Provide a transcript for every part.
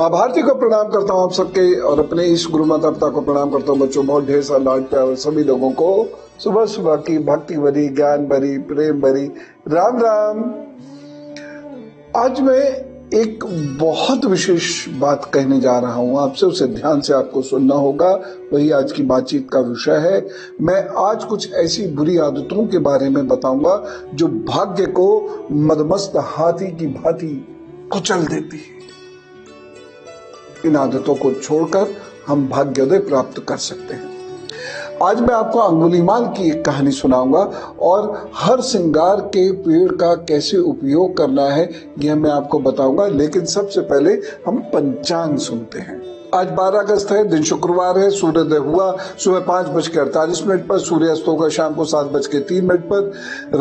माँ भारती को प्रणाम करता हूँ आप सबके, और अपने इस गुरु माता पिता को प्रणाम करता हूँ। बच्चों, बहुत ढेर सारा लाड प्यार सभी लोगों को सुबह सुबह की भक्ति भरी, ज्ञान भरी, प्रेम भरी राम राम। आज मैं एक बहुत विशेष बात कहने जा रहा हूँ आपसे, उसे ध्यान से आपको सुनना होगा। वही आज की बातचीत का विषय है। मैं आज कुछ ऐसी बुरी आदतों के बारे में बताऊंगा जो भाग्य को मदमस्त हाथी की भांति कुचल देती है। इन आदतों को छोड़कर हम भाग्योदय प्राप्त कर सकते हैं। आज मैं आपको अंगुलीमाल की एक कहानी सुनाऊंगा और हर श्रृंगार के पेड़ का कैसे उपयोग करना है यह मैं आपको बताऊंगा। लेकिन सबसे पहले हम पंचांग सुनते हैं। आज 12 अगस्त है, दिन शुक्रवार है। सूर्योदय हुआ सुबह 5:48 पर, सूर्यास्त होगा शाम को 7:03 पर।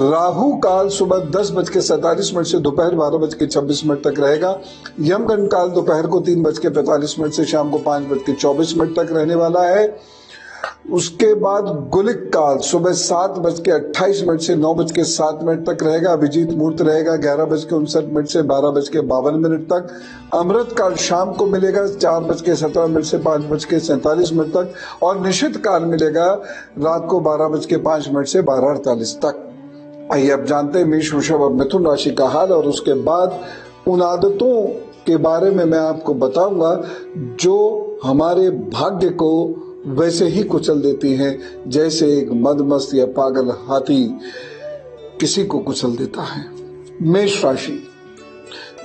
राहु काल सुबह 10:47 से दोपहर 12:26 तक रहेगा। यमगंड काल दोपहर को 3:45 से शाम को 5:24 तक रहने वाला है। उसके बाद गुलिक काल सुबह 7:28 से 9:07 तक रहेगा। अभिजीत मुहूर्त रहेगा 11:59 से 12:52 तक। अमृत काल शाम को मिलेगा 4:17 से 5:47 तक, और निषिद्ध काल मिलेगा रात को 12:05 से 12:48 तक। आइए अब जानते हैं मेष, वृषभ और मिथुन राशि का हाल, और उसके बाद उन आदतों के बारे में मैं आपको बताऊंगा जो हमारे भाग्य को वैसे ही कुचल देती हैं जैसे एक मदमस्त या पागल हाथी किसी को कुचल देता है। मेष राशि,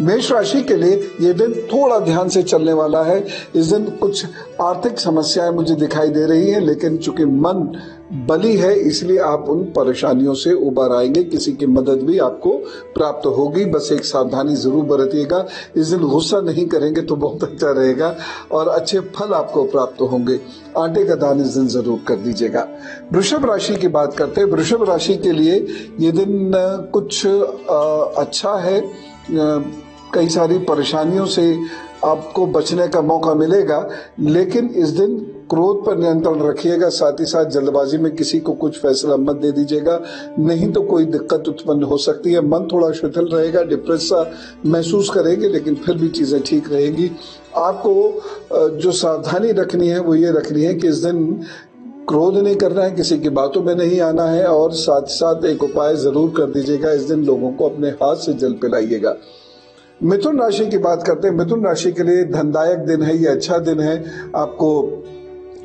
मेष राशि के लिए ये दिन थोड़ा ध्यान से चलने वाला है। इस दिन कुछ आर्थिक समस्याएं मुझे दिखाई दे रही हैं, लेकिन चूंकि मन बली है इसलिए आप उन परेशानियों से उबर आएंगे। किसी की मदद भी आपको प्राप्त होगी, बस एक सावधानी जरूर बरतिएगा। इस दिन गुस्सा नहीं करेंगे तो बहुत अच्छा रहेगा और अच्छे फल आपको प्राप्त होंगे। आटे का दान इस दिन जरूर कर दीजिएगा। वृषभ राशि की बात करते हैं। वृषभ राशि के लिए ये दिन कुछ अच्छा है। कई सारी परेशानियों से आपको बचने का मौका मिलेगा, लेकिन इस दिन क्रोध पर नियंत्रण रखिएगा। साथ ही साथ जल्दबाजी में किसी को कुछ फैसला मत दे दीजिएगा, नहीं तो कोई दिक्कत उत्पन्न हो सकती है। मन थोड़ा शिथिल रहेगा, डिप्रेस सा महसूस करेंगे, लेकिन फिर भी चीजें ठीक रहेंगी। आपको जो सावधानी रखनी है वो ये रखनी है कि इस दिन क्रोध नहीं करना है, किसी की बातों में नहीं आना है, और साथ साथ एक उपाय जरूर कर दीजिएगा। इस दिन लोगों को अपने हाथ से जल पिलाइएगा। मिथुन राशि की बात करते हैं। मिथुन राशि के लिए धनदायक दिन है, ये अच्छा दिन है। आपको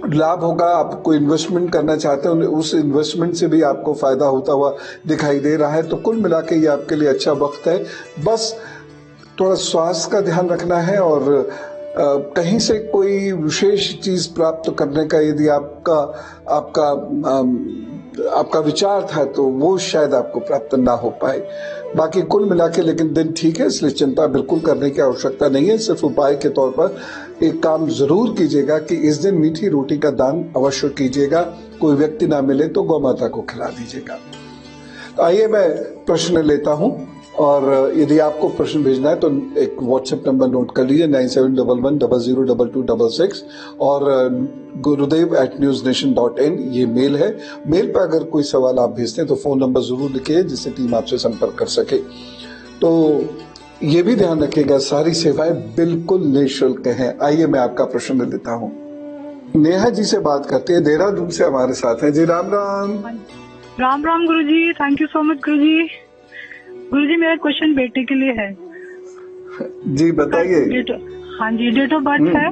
लाभ होगा। आप कोई इन्वेस्टमेंट करना चाहते हैं, उस इन्वेस्टमेंट से भी आपको फायदा होता हुआ दिखाई दे रहा है। तो कुल मिला के ये आपके लिए अच्छा वक्त है। बस थोड़ा स्वास्थ्य का ध्यान रखना है, और कहीं से कोई विशेष चीज प्राप्त करने का यदि आपका विचार था तो वो शायद आपको प्राप्त ना हो पाए। बाकी कुल मिला के लेकिन दिन ठीक है, इसलिए चिंता बिल्कुल करने की आवश्यकता नहीं है। सिर्फ उपाय के तौर पर एक काम जरूर कीजिएगा कि इस दिन मीठी रोटी का दान अवश्य कीजिएगा। कोई व्यक्ति ना मिले तो गौ माता को खिला दीजिएगा। तो आइए मैं प्रश्न लेता हूं, और यदि आपको प्रश्न भेजना है तो एक व्हाट्सएप नंबर नोट कर लीजिए 9711002266, और gurudev@newsnation.in ये मेल है। मेल पर अगर कोई सवाल आप भेजते हैं तो फोन नंबर जरूर लिखिए जिससे टीम आपसे संपर्क कर सके। तो ये भी ध्यान रखिएगा, सारी सेवाएं बिल्कुल निःशुल्क हैं। आइए मैं आपका प्रश्न लेता हूँ। नेहा जी से बात करते हैं, देहरादून से हमारे साथ हैं जी। राम राम। राम राम गुरु जी, थैंक यू सो मच गुरु जी। गुरु जी मेरा क्वेश्चन बेटे के लिए है जी, बताइए। हाँ जी, डेट ऑफ बर्थ है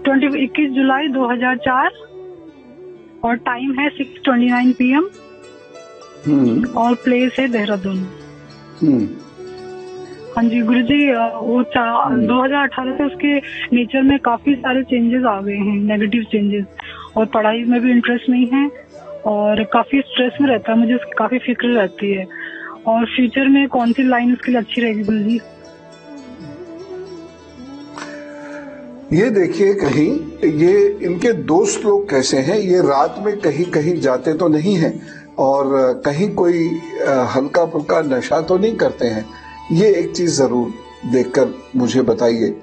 21 जुलाई 2004 और टाइम है 6:29 PM और प्लेस है देहरादून। हाँ जी गुरु जी, वो 2018 से उसके नेचर में काफी सारे चेंजेस आ गए हैं, नेगेटिव चेंजेस, और पढ़ाई में भी इंटरेस्ट नहीं है और काफी स्ट्रेस में रहता है। मुझे उसकी काफी फिक्र रहती है। और फ्यूचर में कौन सी लाइन उसके लिए अच्छी रहेगी गुरु जी? ये देखिए, कहीं ये इनके दोस्त लोग कैसे हैं, ये रात में कहीं कहीं जाते तो नहीं हैं, और कहीं कोई हल्का फुल्का नशा तो नहीं करते हैं। ये एक चीज जरूर देखकर मुझे बताइए,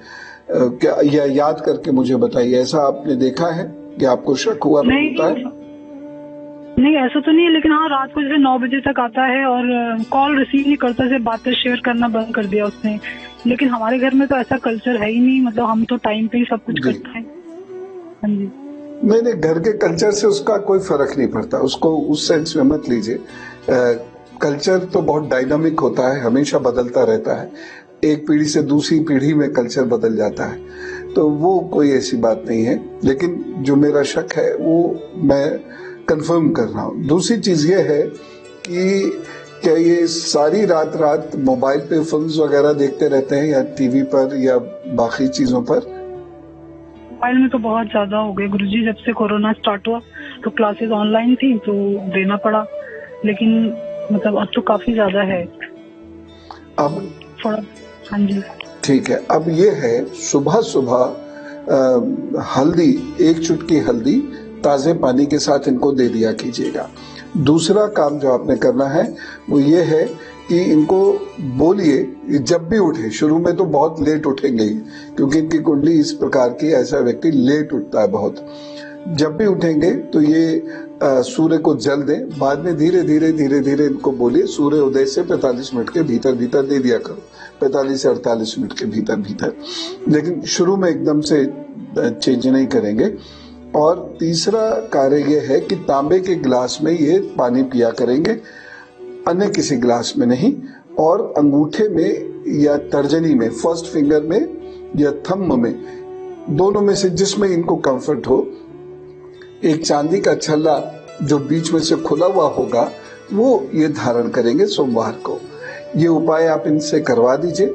क्या या याद करके मुझे बताइए। ऐसा आपने देखा है कि आपको शक हुआ? नहीं, नहीं ऐसा तो नहीं है, लेकिन हाँ रात को जैसे 9 बजे तक आता है और कॉल रिसीव नहीं करता, से बातें शेयर करना बंद कर दिया उसने। लेकिन हमारे घर में तो ऐसा कल्चर है ही नहीं, मतलब हम तो टाइम पे ही सब कुछ जी। करते हैं। हाँ जी। नहीं, घर के कल्चर से उसका कोई फर्क नहीं पड़ता, उसको उस सेंस में मत लीजिए। कल्चर तो बहुत डायनामिक होता है, हमेशा बदलता रहता है, एक पीढ़ी से दूसरी पीढ़ी में कल्चर बदल जाता है, तो वो कोई ऐसी बात नहीं है। लेकिन जो मेरा शक है वो मैं कंफर्म कर रहा हूँ। दूसरी चीज ये है कि क्या ये सारी रात मोबाइल पे फिल्म्स वगैरह देखते रहते हैं या टीवी पर या बाकी चीजों पर? मोबाइल में तो बहुत ज्यादा हो गए गुरुजी, जब से कोरोना स्टार्ट हुआ तो क्लासेस ऑनलाइन थी तो देना पड़ा, लेकिन मतलब अब तो काफी ज्यादा है अब थोड़ा। हाँ जी। ठीक है, अब ये है सुबह सुबह हल्दी, 1 चुटकी हल्दी ताजे पानी के साथ इनको दे दिया कीजिएगा। दूसरा काम जो आपने करना है वो ये है कि इनको बोलिए जब भी उठे, शुरू में तो बहुत लेट उठेंगे ही क्योंकि इनकी कुंडली इस प्रकार की, ऐसा व्यक्ति लेट उठता है बहुत। जब भी उठेंगे तो ये सूर्य को जल दें, बाद में धीरे धीरे इनको बोलिए सूर्य उदय से 45 मिनट के भीतर दे दिया करो, 45 से 48 मिनट के भीतर। लेकिन शुरू में एकदम से चेंज नहीं करेंगे। और तीसरा कार्य ये है कि तांबे के गिलास में ये पानी पिया करेंगे, अन्य किसी गिलास में नहीं। और अंगूठे में या तर्जनी में, फर्स्ट फिंगर में या थंब में, दोनों में से जिसमें इनको कंफर्ट हो, एक चांदी का छल्ला जो बीच में से खुला हुआ होगा वो ये धारण करेंगे सोमवार को। ये उपाय आप इनसे करवा दीजिए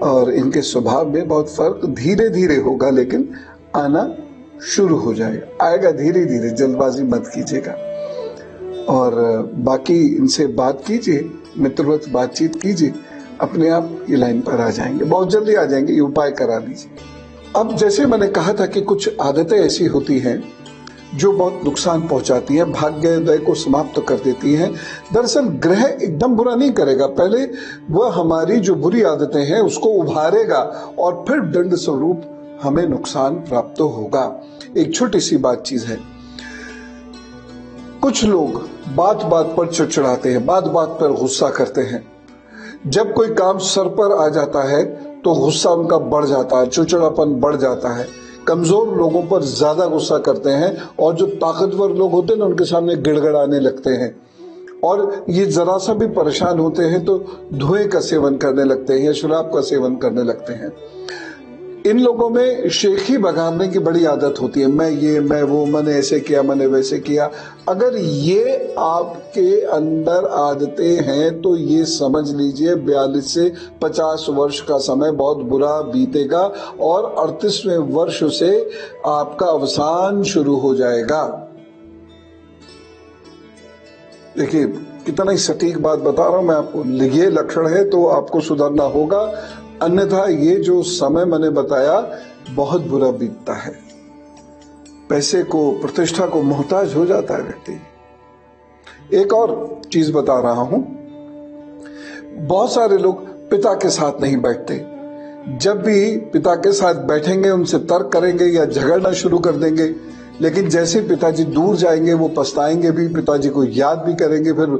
और इनके स्वभाव में बहुत फर्क धीरे धीरे होगा, लेकिन आना शुरू हो जाएगा। आएगा धीरे धीरे, जल्दबाजी मत कीजिएगा। और बाकी इनसे बात कीजिए, मित्रवत बातचीत कीजिए, अपने आप ये लाइन पर आ जाएंगे, बहुत जल्दी आ जाएंगे। ये उपाय करा लीजिए। अब जैसे मैंने कहा था कि कुछ आदतें ऐसी होती हैं जो बहुत नुकसान पहुंचाती हैं, भाग्योदय को समाप्त कर देती हैं। दरअसल ग्रह एकदम बुरा नहीं करेगा, पहले वह हमारी जो बुरी आदतें हैं उसको उभारेगा और फिर दंड स्वरूप हमें नुकसान प्राप्त होगा। एक छोटी सी बात चीज है, कुछ लोग बात बात पर चिड़चिड़ाते हैं, बात बात पर गुस्सा करते हैं। जब कोई काम सर पर आ जाता है तो गुस्सा उनका बढ़ जाता है, चिड़चिड़ापन बढ़ जाता है। कमजोर लोगों पर ज्यादा गुस्सा करते हैं और जो ताकतवर लोग होते हैं ना उनके सामने गिड़गिड़ाने लगते हैं। और ये जरा सा भी परेशान होते हैं तो धुएं का सेवन करने लगते हैं या शराब का सेवन करने लगते हैं। इन लोगों में शेखी बघाड़ने की बड़ी आदत होती है, मैं ये मैं वो, मैंने ऐसे किया मैंने वैसे किया। अगर ये आपके अंदर आदतें हैं तो ये समझ लीजिए 42 से 50 वर्ष का समय बहुत बुरा बीतेगा और 38वें वर्ष से आपका अवसान शुरू हो जाएगा। देखिए कितना ही सटीक बात बता रहा हूं मैं आपको। ये लक्षण है तो आपको सुधरना होगा, अन्यथा ये जो समय मैंने बताया बहुत बुरा बीतता है। पैसे को, प्रतिष्ठा को मोहताज हो जाता है व्यक्ति। एक और चीज बता रहा हूं, बहुत सारे लोग पिता के साथ नहीं बैठते। जब भी पिता के साथ बैठेंगे उनसे तर्क करेंगे या झगड़ना शुरू कर देंगे, लेकिन जैसे पिताजी दूर जाएंगे वो पछताएंगे भी, पिताजी को याद भी करेंगे, फिर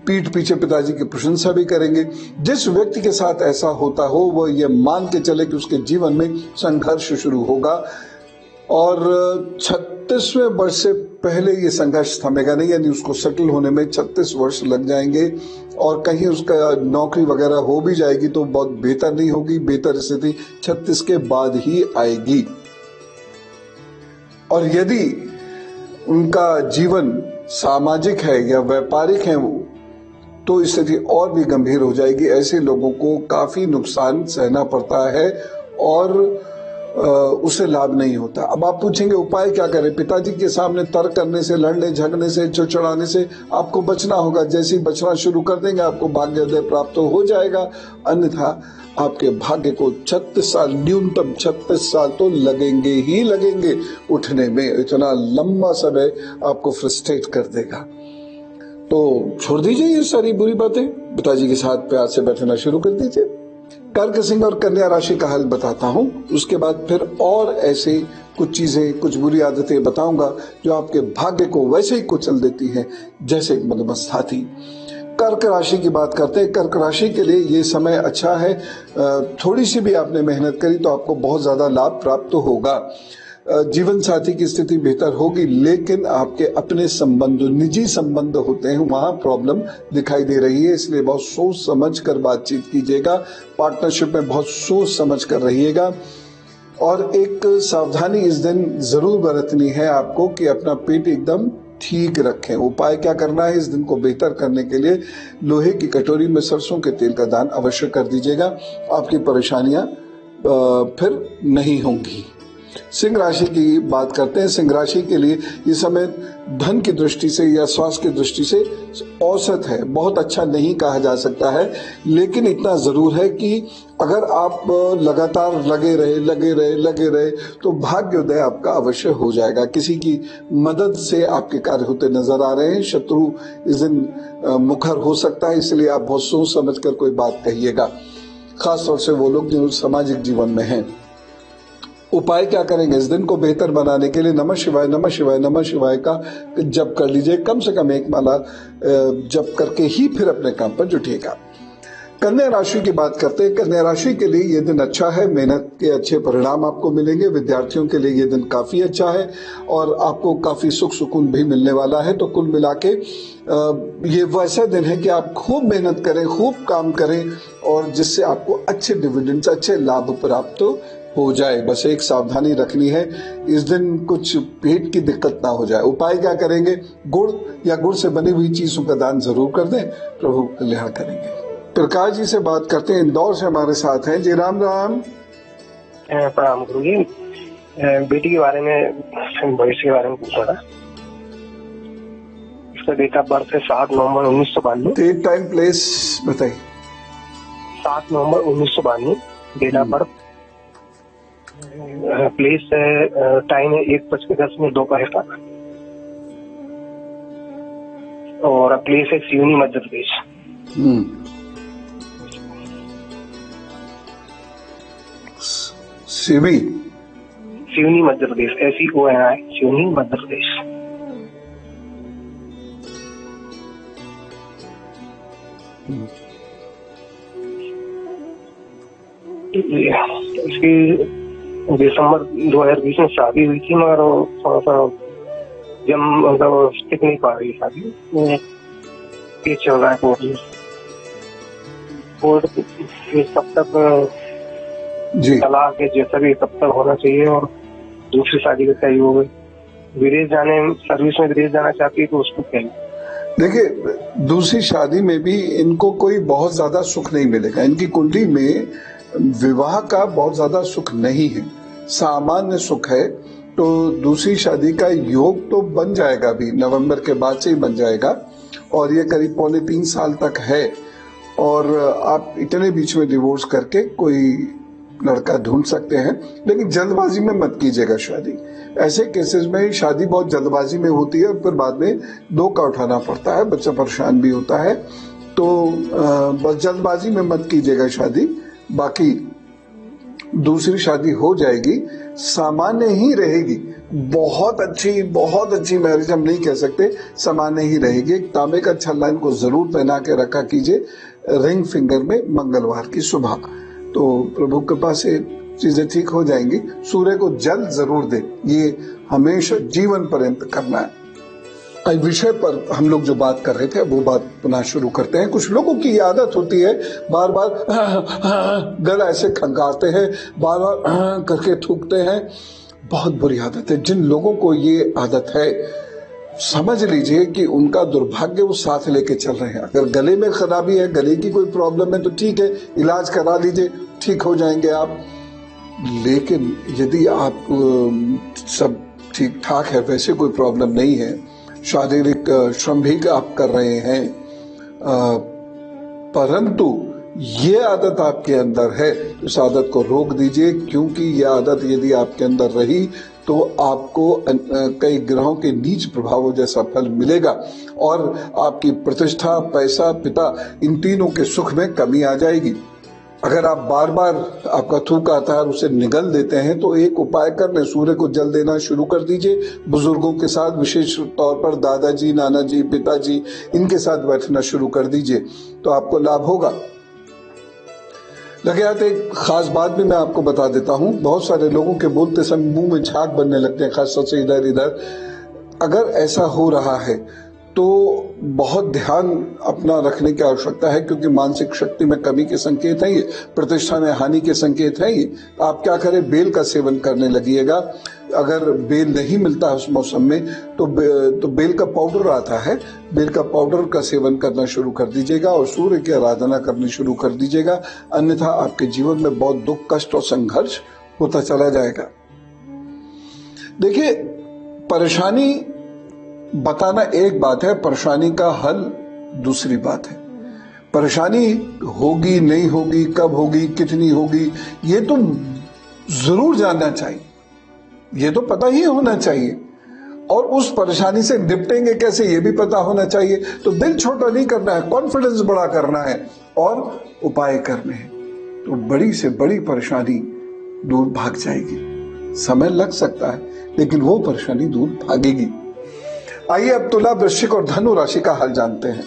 पीठ पीछे पिताजी की प्रशंसा भी करेंगे। जिस व्यक्ति के साथ ऐसा होता हो वो ये मान के चले कि उसके जीवन में संघर्ष शुरू होगा और 36वें वर्ष से पहले ये संघर्ष थमेगा नहीं, यानी उसको सेटल होने में 36 वर्ष लग जाएंगे और कहीं उसका नौकरी वगैरह हो भी जाएगी तो बहुत बेहतर नहीं होगी। बेहतर स्थिति 36 के बाद ही आएगी। और यदि उनका जीवन सामाजिक है या व्यापारिक है वो, तो स्थिति और भी गंभीर हो जाएगी। ऐसे लोगों को काफी नुकसान सहना पड़ता है और उसे लाभ नहीं होता। अब आप पूछेंगे उपाय क्या करें? पिताजी के सामने तर्क करने से, लड़ने झगड़ने से, चिड़चिड़ाने से आपको बचना होगा। जैसे ही बचना शुरू कर देंगे आपको भाग्योदय प्राप्त हो जाएगा, अन्यथा आपके भाग्य को 36 साल, न्यूनतम 36 साल तो लगेंगे ही लगेंगे उठने में। इतना लंबा समय आपको फ्रस्ट्रेट कर देगा। तो छोड़ दीजिए ये सारी बुरी बातें, पिताजी के साथ प्यार से बैठना शुरू कर दीजिए। कर्क, सिंह और कन्या राशि का हल बताता हूं, उसके बाद फिर और ऐसे कुछ चीजें, कुछ बुरी आदतें बताऊंगा जो आपके भाग्य को वैसे ही कुचल देती हैं जैसे एक मदमस्त हाथी। कर्क राशि की बात करते हैं। कर्क राशि के लिए ये समय अच्छा है। थोड़ी सी भी आपने मेहनत करी तो आपको बहुत ज्यादा लाभ प्राप्त तो होगा। जीवन साथी की स्थिति बेहतर होगी, लेकिन आपके अपने संबंध, निजी संबंध होते हैं, वहां प्रॉब्लम दिखाई दे रही है। इसलिए बहुत सोच समझ कर बातचीत कीजिएगा। पार्टनरशिप में बहुत सोच समझ कर रहिएगा। और एक सावधानी इस दिन जरूर बरतनी है आपको कि अपना पेट एकदम ठीक रखें। उपाय क्या करना है इस दिन को बेहतर करने के लिए? लोहे की कटोरी में सरसों के तेल का दान अवश्य कर दीजिएगा। आपकी परेशानियां फिर नहीं होंगी। सिंह राशि की बात करते हैं। सिंह राशि के लिए ये समय धन की दृष्टि से या स्वास्थ्य की दृष्टि से औसत है, बहुत अच्छा नहीं कहा जा सकता है, लेकिन इतना जरूर है कि अगर आप लगातार लगे रहे तो भाग्योदय आपका अवश्य हो जाएगा। किसी की मदद से आपके कार्य होते नजर आ रहे हैं। शत्रु इस दिन मुखर हो सकता है, इसलिए आप बहुत सोच समझ कर कोई बात कहिएगा, खासतौर से वो लोग जो सामाजिक जीवन में हैं। उपाय क्या करेंगे इस दिन को बेहतर बनाने के लिए? नमः शिवाय नमः शिवाय नमः शिवाय का जप कर लीजिए। कम से कम एक माला जप करके ही फिर अपने काम पर जुटिएगा। कन्या राशि की बात करते हैं। कन्या राशि के लिए ये दिन अच्छा है। मेहनत के अच्छे परिणाम आपको मिलेंगे। विद्यार्थियों के लिए ये दिन काफी अच्छा है और आपको काफी सुख सुकून भी मिलने वाला है। तो कुल मिला के ये वैसा दिन है कि आप खूब मेहनत करें, खूब काम करें और जिससे आपको अच्छे डिविडेंड्स, अच्छे लाभ प्राप्त हो जाए। बस एक सावधानी रखनी है, इस दिन कुछ पेट की दिक्कत ना हो जाए। उपाय क्या करेंगे? गुड़ या गुड़ से बनी हुई चीजों का दान जरूर कर दें, प्रभु कल्याण करेंगे। प्रकाश जी से बात करते हैं, इंदौर से हमारे साथ हैं जी। राम राम। प्रणाम गुरु जी। बेटी के बारे में, भविष्य के बारे में पूछा था। इसका डेट ऑफ बर्थ है 7 नवंबर 1992। डेट टाइम प्लेस बताइए। 7 नवंबर 1992 डेट ऑफ बर्थ। प्लेस है, टाइम है 1:10 दोपहर का और प्लेस है सिवनी मध्य प्रदेश। सिवनी मध्य प्रदेश, SEONI, सिवनी मध्य प्रदेश। इसकी दिसंबर 2020 में शादी हुई थी, मगर थोड़ा सा जब मतलब टिक नहीं पा रही शादी। ये चल रहा है कोर्ट कब तक तलाक है, जैसा भी तब तक होना चाहिए। और दूसरी शादी का सही हो गई। विदेश जाने, सर्विस में विदेश जाना चाहती है तो उसको क्या? देखिए, दूसरी शादी में भी इनको कोई बहुत ज्यादा सुख नहीं मिलेगा। इनकी कुंडली में विवाह का बहुत ज्यादा सुख नहीं है, सामान्य सुख है। तो दूसरी शादी का योग तो बन जाएगा, भी नवंबर के बाद से ही बन जाएगा और ये करीब 3.25 साल तक है। और आप इतने बीच में डिवोर्स करके कोई लड़का ढूंढ सकते हैं, लेकिन जल्दबाजी में मत कीजिएगा शादी। ऐसे केसेस में शादी बहुत जल्दबाजी में होती है और फिर बाद में दो का उठाना पड़ता है, बच्चा परेशान भी होता है। तो बस जल्दबाजी में मत कीजिएगा शादी। बाकी दूसरी शादी हो जाएगी, सामान्य ही रहेगी। बहुत अच्छी मैरिज हम नहीं कह सकते, सामान्य ही रहेगी। एक तांबे का छल्ला इनको जरूर पहना के रखा कीजिए रिंग फिंगर में मंगलवार की सुबह, तो प्रभु कृपा से चीजें ठीक हो जाएंगी। सूर्य को जल जरूर दे, ये हमेशा जीवन पर्यंत करना है। इस विषय पर हम लोग जो बात कर रहे थे वो बात पुनः शुरू करते हैं। कुछ लोगों की आदत होती है बार बार गला ऐसे खंगारते हैं, बार बार करके थूकते हैं। बहुत बुरी आदत है। जिन लोगों को ये आदत है समझ लीजिए कि उनका दुर्भाग्य वो साथ लेके चल रहे हैं। अगर गले में खराबी है, गले की कोई प्रॉब्लम है तो ठीक है, इलाज करा लीजिए, ठीक हो जाएंगे आप। लेकिन यदि आप सब ठीक ठाक है, वैसे कोई प्रॉब्लम नहीं है, शारीरिक श्रम भी आप कर रहे हैं, परंतु ये आदत आपके अंदर है, इस आदत को रोक दीजिए। क्योंकि ये आदत यदि आपके अंदर रही तो आपको कई ग्रहों के नीच प्रभावों जैसा फल मिलेगा और आपकी प्रतिष्ठा, पैसा, पिता, इन तीनों के सुख में कमी आ जाएगी। अगर आप बार बार आपका थूक आता है और उसे निगल देते हैं तो एक उपाय कर लें, सूर्य को जल देना शुरू कर दीजिए। बुजुर्गों के साथ, विशेष तौर पर दादाजी, नाना जी, पिताजी, इनके साथ बैठना शुरू कर दीजिए तो आपको लाभ होगा। लगे हाथ एक खास बात भी मैं आपको बता देता हूं, बहुत सारे लोगों के बोलते समय मुंह में झाग बनने लगते हैं, खासतौर से इधर इधर। अगर ऐसा हो रहा है तो बहुत ध्यान अपना रखने की आवश्यकता है, क्योंकि मानसिक शक्ति में कमी के संकेत हैं ये, प्रतिष्ठा में हानि के संकेत हैं ये। आप क्या करें, बेल का सेवन करने लगिएगा। अगर बेल नहीं मिलता है उस मौसम में तो बेल का पाउडर आता है, बेल का पाउडर का सेवन करना शुरू कर दीजिएगा और सूर्य की आराधना करनी शुरू कर दीजिएगा। अन्यथा आपके जीवन में बहुत दुख, कष्ट और संघर्ष होता चला जाएगा। देखिए, परेशानी बताना एक बात है, परेशानी का हल दूसरी बात है। परेशानी होगी, नहीं होगी, कब होगी, कितनी होगी, ये तो जरूर जानना चाहिए, ये तो पता ही होना चाहिए। और उस परेशानी से निपटेंगे कैसे ये भी पता होना चाहिए। तो दिल छोटा नहीं करना है, कॉन्फिडेंस बड़ा करना है और उपाय करने हैं, तो बड़ी से बड़ी परेशानी दूर भाग जाएगी। समय लग सकता है लेकिन वो परेशानी दूर भागेगी। आइए अब तुला, वृश्चिक और धनु राशि का हाल जानते हैं।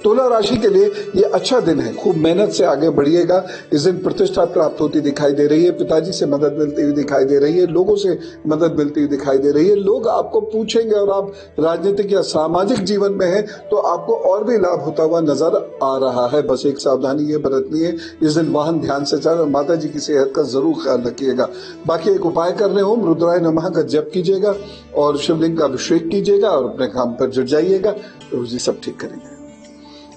तुला राशि के लिए ये अच्छा दिन है, खूब मेहनत से आगे बढ़िएगा। इस दिन प्रतिष्ठा प्राप्त होती दिखाई दे रही है, पिताजी से मदद मिलती हुई दिखाई दे रही है, लोगों से मदद मिलती हुई दिखाई दे रही है। लोग आपको पूछेंगे और आप राजनीतिक या सामाजिक जीवन में हैं तो आपको और भी लाभ होता हुआ नजर आ रहा है। बस एक सावधानी ये बरतनी है, इस दिन वाहन ध्यान से चलाएं और माता जी की सेहत का जरूर ख्याल रखिएगा। बाकी एक उपाय करने हो, रुद्राय नमः का जप कीजिएगा और शिवलिंग का अभिषेक कीजिएगा और अपने काम पर जुट जाइएगा, तो जी सब ठीक करेंगे।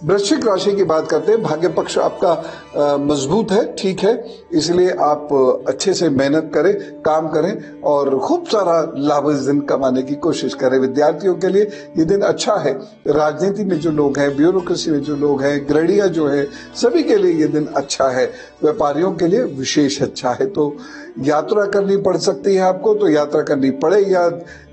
वृश्चिक राशि की बात करते हैं। भाग्य पक्ष आपका मजबूत है, ठीक है, इसलिए आप अच्छे से मेहनत करें, काम करें और खूब सारा लाभ इस दिन कमाने की कोशिश करें। विद्यार्थियों के लिए ये दिन अच्छा है। राजनीति में जो लोग हैं, ब्यूरोक्रेसी में जो लोग हैं, गृहणियां जो है, सभी के लिए ये दिन अच्छा है। व्यापारियों के लिए विशेष अच्छा है। तो यात्रा करनी पड़ सकती है आपको, तो यात्रा करनी पड़े, या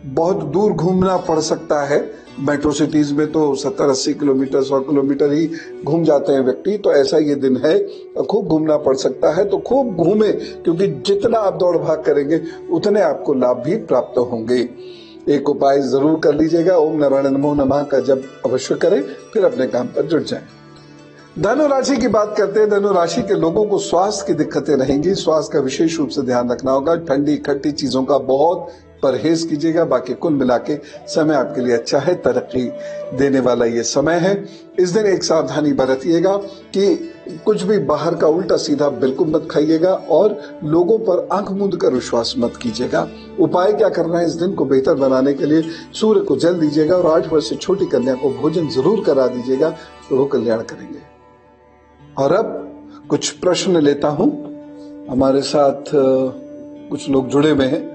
बहुत दूर घूमना पड़ सकता है। मेट्रो सिटीज में तो 70-80 किलोमीटर, 100 किलोमीटर ही घूम जाते हैं व्यक्ति, तो ऐसा ये दिन है, खूब घूमना पड़ सकता है। तो खूब घूमें, क्योंकि जितना आप दौड़ भाग करेंगे उतने आपको लाभ भी प्राप्त होंगे। एक उपाय जरूर कर लीजिएगा, ओम नारायण नमो नमः का जप अवश्य करें, फिर अपने काम पर जुट जाएं। धनु राशि की बात करते हैं। धनु राशि के लोगों को स्वास्थ्य की दिक्कतें रहेंगी, स्वास्थ्य का विशेष रूप से ध्यान रखना होगा। ठंडी खट्टी चीजों का बहुत परहेज कीजिएगा। बाकी कुल मिला के समय आपके लिए अच्छा है, तरक्की देने वाला ये समय है। इस दिन एक सावधानी बरतिएगा कि कुछ भी बाहर का उल्टा सीधा बिल्कुल मत खाइएगा और लोगों पर आंख मूंद कर विश्वास मत कीजिएगा। उपाय क्या करना है, इस दिन को बेहतर बनाने के लिए सूर्य को जल दीजिएगा और 8 वर्ष से छोटी कन्या को भोजन जरूर करा दीजिएगा, तो वो कल्याण करेंगे। और अब कुछ प्रश्न लेता हूं। हमारे साथ कुछ लोग जुड़े हुए हैं।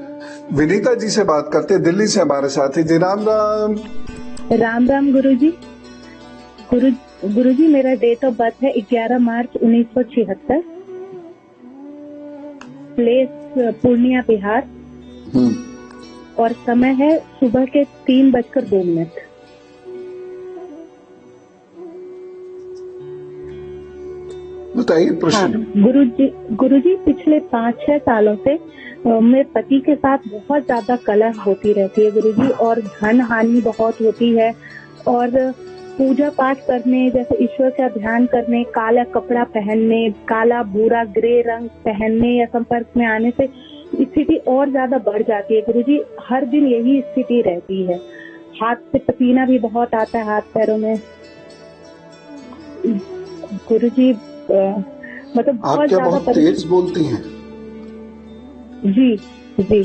विनीता जी से बात करते हैं, दिल्ली से हमारे साथ है जी। राम राम। राम राम गुरुजी। गुरुजी मेरा डेट ऑफ बर्थ है 11 मार्च 1976, प्लेस पूर्णिया बिहार, और समय है सुबह के 3:02। बताइए प्रश्न। हाँ, गुरुजी पिछले 5-6 सालों से मेरे पति के साथ बहुत ज्यादा कलह होती रहती है गुरुजी, और धन हानि बहुत होती है, और पूजा पाठ करने, जैसे ईश्वर का ध्यान करने, काला कपड़ा पहनने, काला भूरा ग्रे रंग पहनने या संपर्क में आने से स्थिति और ज्यादा बढ़ जाती है गुरुजी। हर दिन यही स्थिति रहती है। हाथ से पसीना भी बहुत आता है, हाथ पैरों में गुरुजी। मतलब बहुत ज्यादा तेज बोलती हैं। जी जी।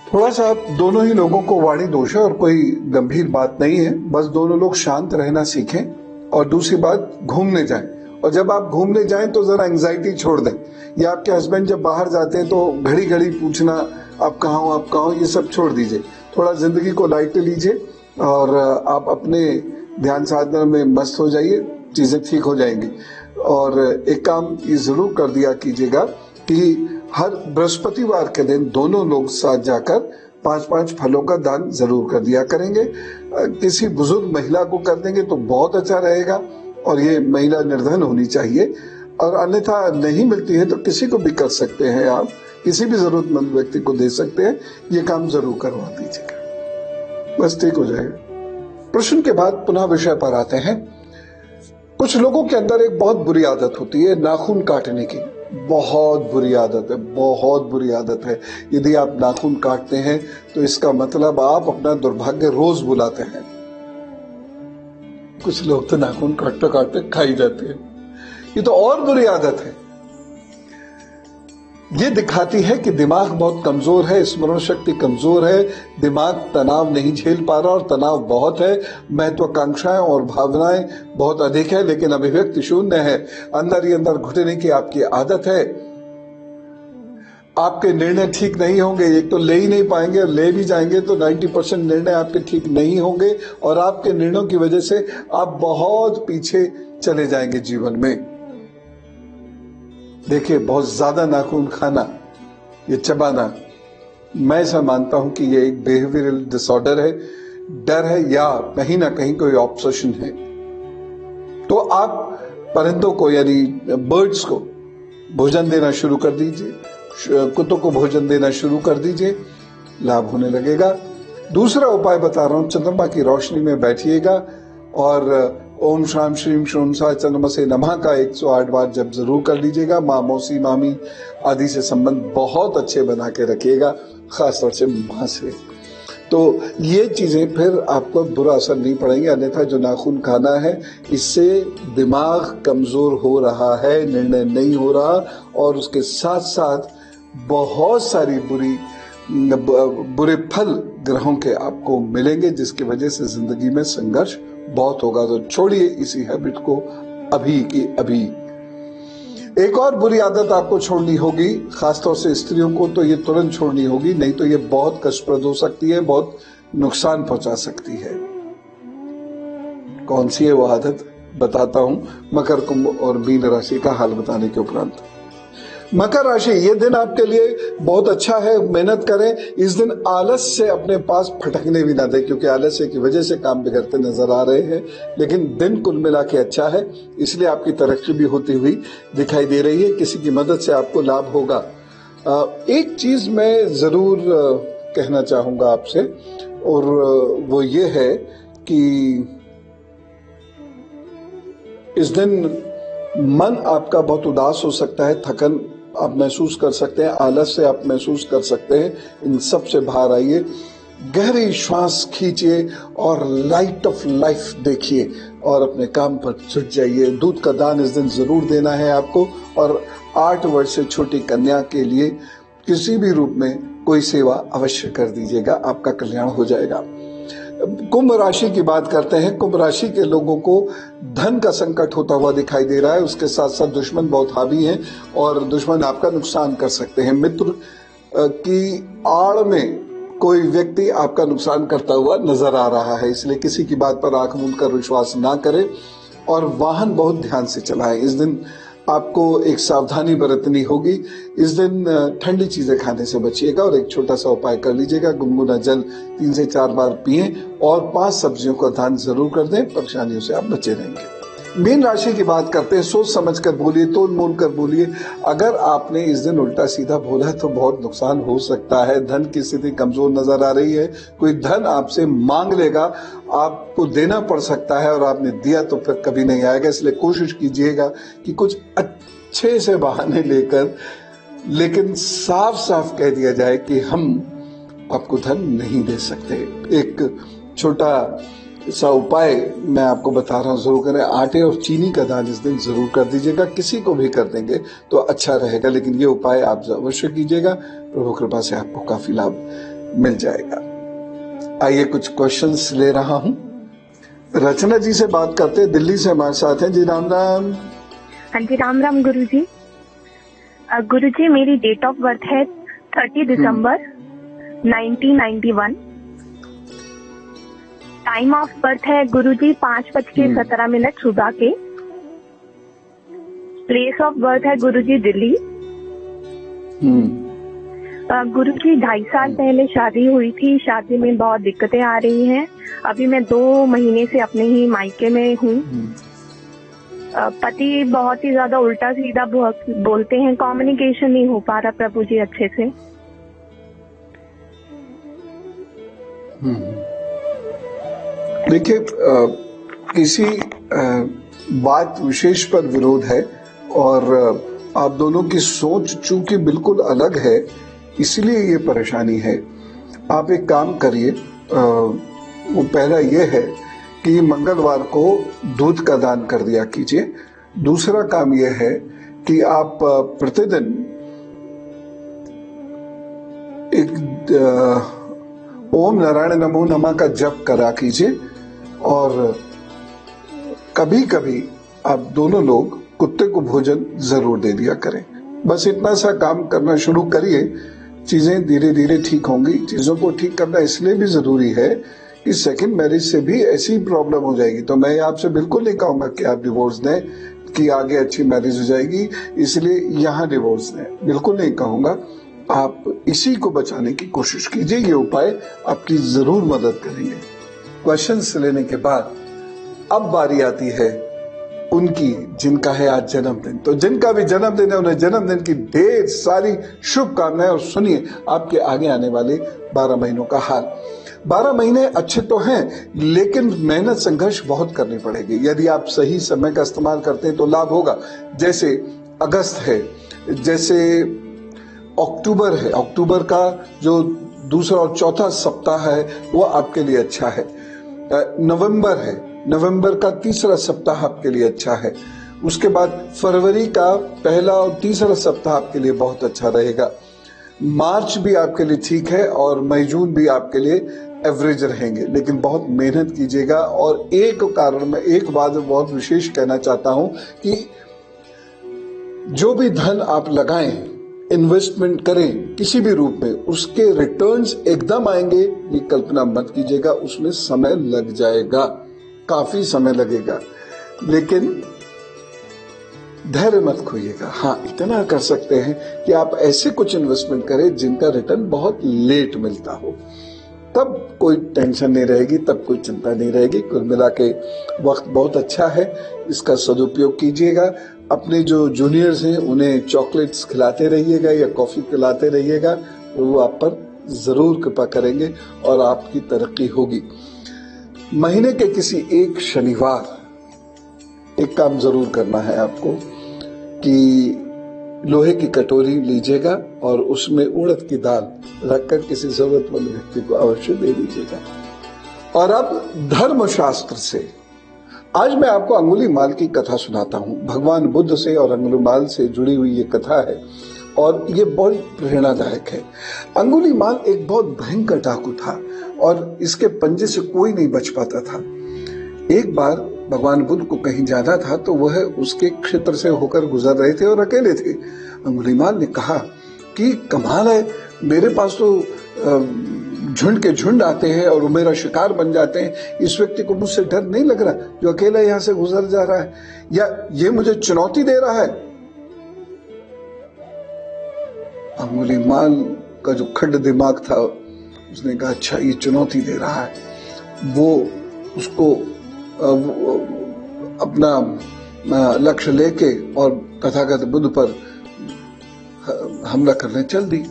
थोड़ा सा दोनों ही लोगों को वाणी दोष है और कोई गंभीर बात नहीं है, बस दोनों लोग शांत रहना सीखें। और दूसरी बात, घूमने जाएं, और जब आप घूमने जाएं तो जरा एंजाइटी छोड़ दें। या आपके हस्बैंड जब बाहर जाते हैं तो घड़ी घड़ी पूछना आप कहाँ हो, आप कहाँ हो, ये सब छोड़ दीजिए। थोड़ा जिंदगी को लाइट लीजिए और आप अपने ध्यान साधना में मस्त हो जाइए, चीजें ठीक हो जाएंगी। और एक काम ये जरूर कर दिया कीजिएगा कि हर बृहस्पतिवार के दिन दोनों लोग साथ जाकर 5-5 फलों का दान जरूर कर दिया करेंगे। किसी बुजुर्ग महिला को कर देंगे तो बहुत अच्छा रहेगा। और ये महिला निर्धन होनी चाहिए, और अन्यथा नहीं मिलती है तो किसी को भी कर सकते हैं, आप किसी भी जरूरतमंद व्यक्ति को दे सकते हैं। ये काम जरूर करवा दीजिएगा, बस ठीक हो जाएगा। प्रश्न के बाद पुनः विषय पर आते हैं। कुछ लोगों के अंदर एक बहुत बुरी आदत होती है नाखून काटने की। बहुत बुरी आदत है, बहुत बुरी आदत है। यदि आप नाखून काटते हैं तो इसका मतलब आप अपना दुर्भाग्य रोज बुलाते हैं। कुछ लोग तो नाखून काटते काटते खा ही जाते हैं, ये तो और बुरी आदत है। ये दिखाती है कि दिमाग बहुत कमजोर है, स्मरण शक्ति कमजोर है, दिमाग तनाव नहीं झेल पा रहा, और तनाव बहुत है, महत्वाकांक्षाएं और भावनाएं बहुत अधिक है, लेकिन अभिव्यक्ति शून्य है। अंदर ही अंदर घुटने की आपकी आदत है। आपके निर्णय ठीक नहीं होंगे, एक तो ले ही नहीं पाएंगे, और ले भी जाएंगे तो 90% निर्णय आपके ठीक नहीं होंगे, और आपके निर्णयों की वजह से आप बहुत पीछे चले जाएंगे जीवन में। देखिए, बहुत ज्यादा नाखून खाना, ये चबाना, मैं ऐसा मानता हूं कि ये एक बिहेवियरल डिसऑर्डर है, डर है, या कहीं ना कहीं कोई ऑब्सेशन है। तो आप परिंदों को यानी बर्ड्स को भोजन देना शुरू कर दीजिए, कुत्तों को भोजन देना शुरू कर दीजिए, लाभ होने लगेगा। दूसरा उपाय बता रहा हूं, चंद्रमा की रोशनी में बैठिएगा और ओम शाम श्रीम श्रोम सा चंद्रमसे नमः का 108 बार जब जरूर कर लीजिएगा। माँ, मौसी, मामी आदि से संबंध बहुत अच्छे बना के रखिएगा, खासतौर से माँ से। तो ये चीजें फिर आपको बुरा असर नहीं पड़ेंगे। अन्यथा जो नाखून खाना है, इससे दिमाग कमजोर हो रहा है, निर्णय नहीं हो रहा, और उसके साथ साथ बहुत सारी बुरे फल ग्रहों के आपको मिलेंगे, जिसकी वजह से जिंदगी में संघर्ष बहुत होगा। तो छोड़िए इसी हैबिट को अभी की अभी। एक और बुरी आदत आपको छोड़नी होगी, खासतौर से स्त्रियों को तो ये तुरंत छोड़नी होगी, नहीं तो ये बहुत कष्टप्रद हो सकती है, बहुत नुकसान पहुंचा सकती है। कौन सी है वो आदत, बताता हूं मकर, कुंभ और मीन राशि का हाल बताने के उपरांत। मकर राशि, ये दिन आपके लिए बहुत अच्छा है, मेहनत करें। इस दिन आलस से अपने पास फटकने भी ना दें, क्योंकि आलस्य की वजह से काम बिगड़ते नजर आ रहे हैं। लेकिन दिन कुल मिला के अच्छा है, इसलिए आपकी तरक्की भी होती हुई दिखाई दे रही है। किसी की मदद से आपको लाभ होगा। एक चीज मैं जरूर कहना चाहूंगा आपसे, और वो ये है कि इस दिन मन आपका बहुत उदास हो सकता है, थकन आप महसूस कर सकते हैं, आलस्य आप महसूस कर सकते हैं। इन सब से बाहर आइए, गहरी श्वास खींचिए और लाइट ऑफ लाइफ देखिए, और अपने काम पर जुट जाइए। दूध का दान इस दिन जरूर देना है आपको, और 8 वर्ष से छोटी कन्या के लिए किसी भी रूप में कोई सेवा अवश्य कर दीजिएगा, आपका कल्याण हो जाएगा। कुंभ राशि की बात करते हैं। कुंभ राशि के लोगों को धन का संकट होता हुआ दिखाई दे रहा है, उसके साथ साथ दुश्मन बहुत हावी हैं, और दुश्मन आपका नुकसान कर सकते हैं। मित्र की आड़ में कोई व्यक्ति आपका नुकसान करता हुआ नजर आ रहा है, इसलिए किसी की बात पर आंख मूंद कर विश्वास ना करें, और वाहन बहुत ध्यान से चलाएं। इस दिन आपको एक सावधानी बरतनी होगी। इस दिन ठंडी चीजें खाने से बचिएगा, और एक छोटा सा उपाय कर लीजिएगा, गुनगुना जल 3 से 4 बार पिएं, और 5 सब्जियों का दान जरूर कर दें, परेशानियों से आप बचे रहेंगे। मीन राशि की बात करते हैं। सोच समझ कर बोलिए, तोल मोल कर बोलिए। अगर आपने इस दिन उल्टा सीधा बोला तो बहुत नुकसान हो सकता है। धन की स्थिति कमजोर नजर आ रही है, कोई धन आपसे मांग लेगा, आपको देना पड़ सकता है, और आपने दिया तो फिर कभी नहीं आएगा। इसलिए कोशिश कीजिएगा कि कुछ अच्छे से बहाने लेकर, लेकिन साफ साफ कह दिया जाए कि हम आपको धन नहीं दे सकते। एक छोटा सा उपाय मैं आपको बता रहा हूँ, जरूर करें। आटे और चीनी का दान इस दिन जरूर कर दीजिएगा। किसी को भी कर देंगे तो अच्छा रहेगा, लेकिन ये उपाय आप अवश्य कीजिएगा। प्रभु कृपा से आपको काफी लाभ मिल जाएगा। आइए कुछ क्वेश्चंस ले रहा हूँ। रचना जी से बात करते हैं, दिल्ली से हमारे साथ हैं जी। राम राम। हाँ जी, राम राम गुरु जी। गुरु जी, मेरी डेट ऑफ बर्थ है 30 दिसंबर 1991। टाइम ऑफ बर्थ है गुरुजी 5:17 सुबह के। प्लेस ऑफ बर्थ है गुरुजी दिल्ली। गुरुजी 2.5 साल पहले शादी हुई थी, शादी में बहुत दिक्कतें आ रही हैं। अभी मैं 2 महीने से अपने ही मायके में हूँ। पति बहुत ही ज्यादा उल्टा सीधा बोलते हैं, कम्युनिकेशन नहीं हो पा रहा प्रभु जी अच्छे से। देखिए, किसी बात विशेष पर विरोध है और आप दोनों की सोच चूंकि बिल्कुल अलग है, इसलिए ये परेशानी है। आप एक काम करिए, वो पहला ये है कि मंगलवार को दूध का दान कर दिया कीजिए। दूसरा काम यह है कि आप प्रतिदिन एक ओम नारायण नमो नमः का जप करा कीजिए और कभी कभी आप दोनों लोग कुत्ते को भोजन जरूर दे दिया करें। बस इतना सा काम करना शुरू करिए, चीजें धीरे धीरे ठीक होंगी। चीजों को ठीक करना इसलिए भी जरूरी है कि सेकंड मैरिज से भी ऐसी प्रॉब्लम हो जाएगी। तो मैं आपसे बिल्कुल नहीं कहूंगा कि आप डिवोर्स दें कि आगे अच्छी मैरिज हो जाएगी, इसलिए यहाँ डिवोर्स दें, बिल्कुल नहीं कहूंगा। आप इसी को बचाने की कोशिश कीजिए, ये उपाय आपकी जरूर मदद करेंगे। क्वेश्चंस लेने के बाद अब बारी आती है उनकी जिनका है आज जन्मदिन। तो जिनका भी जन्मदिन है उन्हें जन्मदिन की ढेर सारी शुभकामनाएं। और सुनिए आपके आगे आने वाले 12 महीनों का हाल। 12 महीने अच्छे तो हैं, लेकिन मेहनत संघर्ष बहुत करनी पड़ेगी। यदि आप सही समय का इस्तेमाल करते हैं तो लाभ होगा। जैसे अगस्त है, जैसे अक्टूबर है, अक्टूबर का जो दूसरा और चौथा सप्ताह है वो आपके लिए अच्छा है। नवंबर है, नवंबर का तीसरा सप्ताह आपके लिए अच्छा है। उसके बाद फरवरी का पहला और तीसरा सप्ताह आपके लिए बहुत अच्छा रहेगा। मार्च भी आपके लिए ठीक है और मई जून भी आपके लिए एवरेज रहेंगे, लेकिन बहुत मेहनत कीजिएगा। और एक कारण में एक बात बहुत विशेष कहना चाहता हूं कि जो भी धन आप लगाएं, इन्वेस्टमेंट करें किसी भी रूप में, उसके रिटर्न्स एकदम आएंगे ये कल्पना मत कीजिएगा। उसमें समय लग जाएगा, काफी समय लगेगा, लेकिन धैर्य मत खोइएगा। हाँ, इतना कर सकते हैं कि आप ऐसे कुछ इन्वेस्टमेंट करें जिनका रिटर्न बहुत लेट मिलता हो, तब कोई टेंशन नहीं रहेगी, तब कोई चिंता नहीं रहेगी। कुल मिला के वक्त बहुत अच्छा है, इसका सदुपयोग कीजिएगा। अपने जो जूनियर्स हैं उन्हें चॉकलेट्स खिलाते रहिएगा या कॉफी पिलाते रहिएगा, वो आप पर जरूर कृपा करेंगे और आपकी तरक्की होगी। महीने के किसी एक शनिवार एक काम जरूर करना है आपको कि लोहे की कटोरी लीजिएगा और उसमें उड़द की दाल रखकर किसी जरूरतमंद व्यक्ति को अवश्य दे दीजिएगा। और अब धर्मशास्त्र से आज मैं आपको अंगुलीमाल की कथा सुनाता हूं। भगवान बुद्ध से और अंगुलीमाल से जुड़ी हुई ये कथा है और ये बहुत प्रेरणादायक है। अंगुलीमाल एक बहुत भयंकर डाकू था और इसके पंजे से कोई नहीं बच पाता था। एक बार भगवान बुद्ध को कहीं जाना था तो वह उसके क्षेत्र से होकर गुजर रहे थे और अकेले थे। अंगुलीमाल ने कहा कि कमाल है, मेरे पास तो झुंड के झुंड आते हैं और मेरा शिकार बन जाते हैं, इस व्यक्ति को मुझसे डर नहीं लग रहा जो अकेला यहाँ से गुजर जा रहा है, या ये मुझे चुनौती दे रहा है। अंगुलीमाल का जो खड्ड दिमाग था उसने कहा अच्छा ये चुनौती दे रहा है। वो उसको अपना लक्ष्य लेके और तथागत बुद्ध पर हमला करने चल दी।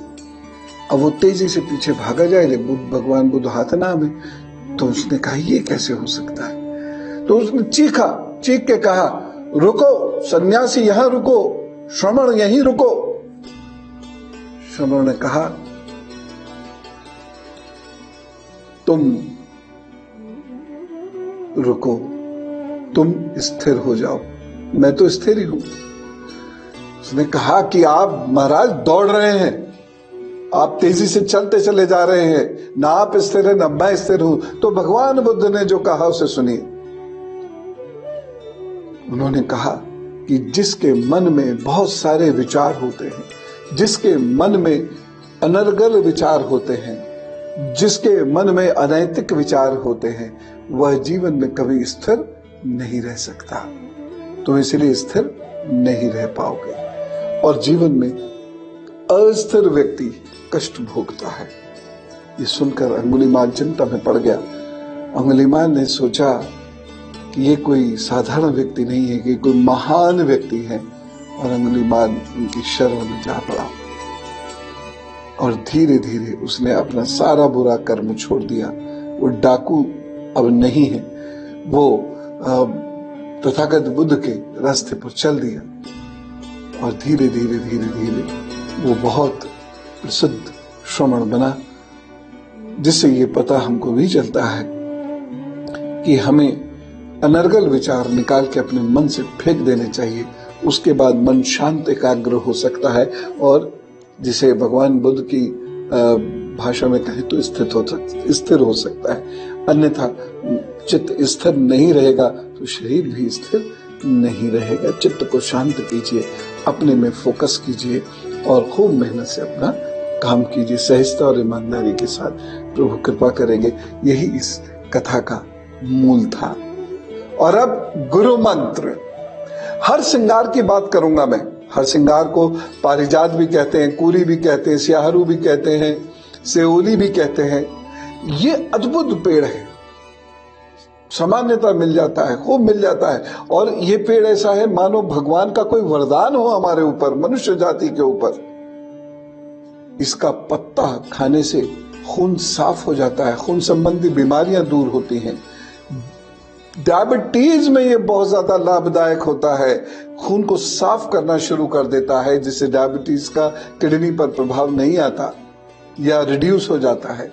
अब वो तेजी से पीछे भागा जाए, भगवान बुद्ध हाथ ना में, तो उसने कहा ये कैसे हो सकता है। तो उसने चीख के कहा रुको सन्यासी, यहां रुको, श्रमण यहीं रुको। श्रमण ने कहा तुम रुको, तुम स्थिर हो जाओ, मैं तो स्थिर ही हूं। उसने कहा कि आप महाराज दौड़ रहे हैं, आप तेजी से चलते चले जा रहे हैं, ना आप स्थिर है ना मैं स्थिर हूं। तो भगवान बुद्ध ने जो कहा उसे सुनिए। उन्होंने कहा कि जिसके मन में बहुत सारे विचार होते हैं, जिसके मन में अनर्गल विचार होते हैं, जिसके मन में अनैतिक विचार होते हैं, वह जीवन में कभी स्थिर नहीं रह सकता। तो इसलिए स्थिर नहीं रह पाओगे और जीवन में अस्थिर व्यक्ति कष्ट भोगता है। ये सुनकर अंगुलीमाल चिंता में पड़ गया। अंगुलीमाल ने सोचा कि ये कोई साधारण व्यक्ति नहीं है, कि कोई महान व्यक्ति है। और अंगुलीमाल उनकी शरण में जा पड़ा और धीरे धीरे उसने अपना सारा बुरा कर्म छोड़ दिया। वो डाकू अब नहीं है, वो तथागत बुद्ध के रास्ते पर चल दिया और धीरे धीरे धीरे धीरे वो बहुत प्रसिद्ध श्रमण बना, जिससे ये पता हमको भी चलता है कि हमें अनर्गल विचार निकाल के अपने मन से फेंक देने चाहिए। उसके बाद मन शांत एकाग्र हो सकता है और जिसे भगवान बुद्ध की भाषा में कहें तो स्थिर हो सकता है। अन्यथा चित्त स्थिर नहीं रहेगा तो शरीर भी स्थिर नहीं रहेगा। चित्त को शांत कीजिए, अपने में फोकस कीजिए और खूब मेहनत से अपना काम कीजिए, सहजता और ईमानदारी के साथ। प्रभु कृपा करेंगे। यही इस कथा का मूल था। और अब गुरु मंत्र। हर श्रृंगार की बात करूंगा मैं। हर श्रृंगार को पारिजात भी कहते हैं, कूरी भी कहते हैं, स्याहरू भी कहते हैं, सेओली भी कहते हैं। ये अद्भुत पेड़ है, सामान्यता मिल जाता है, खूब मिल जाता है। और ये पेड़ ऐसा है मानो भगवान का कोई वरदान हो हमारे ऊपर, मनुष्य जाति के ऊपर। इसका पत्ता खाने से खून साफ हो जाता है, खून संबंधी बीमारियां दूर होती हैं। डायबिटीज में ये बहुत ज्यादा लाभदायक होता है, खून को साफ करना शुरू कर देता है, जिससे डायबिटीज का किडनी पर प्रभाव नहीं आता या रिड्यूस हो जाता है।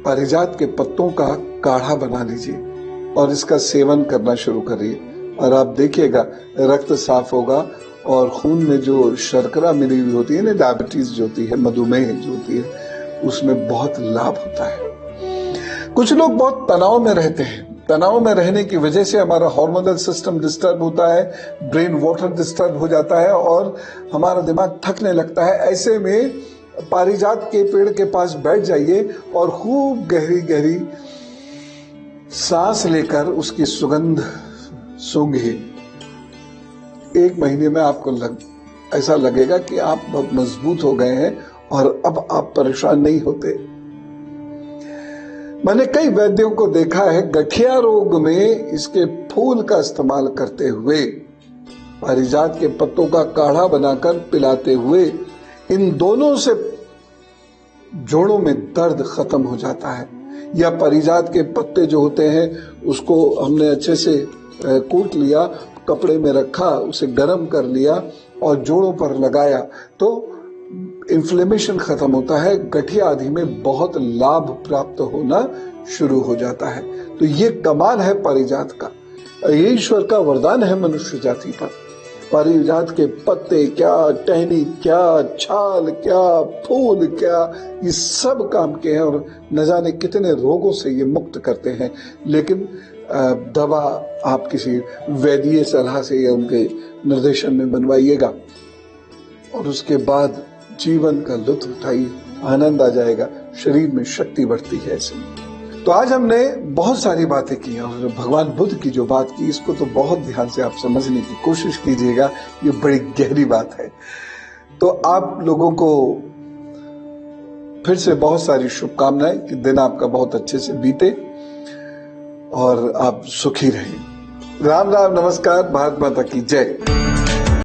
पारिजात के पत्तों का काढ़ा बना लीजिए और इसका सेवन करना शुरू करिए और आप देखिएगा रक्त साफ होगा और खून में जो शर्करा मिली हुई होती है ना, डायबिटीज जो होती है, मधुमेह जो होती है, उसमें बहुत लाभ होता है। कुछ लोग बहुत तनाव में रहते हैं। तनाव में रहने की वजह से हमारा हार्मोनल सिस्टम डिस्टर्ब होता है, ब्रेन वाटर डिस्टर्ब हो जाता है और हमारा दिमाग थकने लगता है। ऐसे में पारिजात के पेड़ के पास बैठ जाइए और खूब गहरी गहरी सांस लेकर उसकी सुगंध सूंघिए। 1 महीने में आपको ऐसा लगेगा कि आप बहुत मजबूत हो गए हैं और अब आप परेशान नहीं होते। मैंने कई वैद्यों को देखा है गठिया रोग में इसके फूल का इस्तेमाल करते हुए, पारिजात के पत्तों का काढ़ा बनाकर पिलाते हुए, इन दोनों से जोड़ों में दर्द खत्म हो जाता है। या पारिजात के पत्ते जो होते हैं उसको हमने अच्छे से कूट लिया, कपड़े में रखा, उसे गर्म कर लिया और जोड़ों पर लगाया तो इन्फ्लेमेशन खत्म होता है, गठिया आदि में बहुत लाभ प्राप्त होना शुरू हो जाता है। तो ये कमाल है पारिजात का, ये ईश्वर का वरदान है मनुष्य जाति पर। पारिजात के पत्ते क्या, टहनी क्या, छाल क्या, फूल क्या, ये सब काम के हैं और न जाने कितने रोगों से ये मुक्त करते हैं। लेकिन दवा आप किसी वैद्य सलाह से या उनके निर्देशन में बनवाइएगा और उसके बाद जीवन का लुत्फ उठाइए, आनंद आ जाएगा, शरीर में शक्ति बढ़ती है। ऐसे तो आज हमने बहुत सारी बातें की और भगवान बुद्ध की जो बात की इसको तो बहुत ध्यान से आप समझने की कोशिश कीजिएगा, ये बड़ी गहरी बात है। तो आप लोगों को फिर से बहुत सारी शुभकामनाएं कि दिन आपका बहुत अच्छे से बीते और आप सुखी रहें। राम राम, नमस्कार, भारत माता की जय।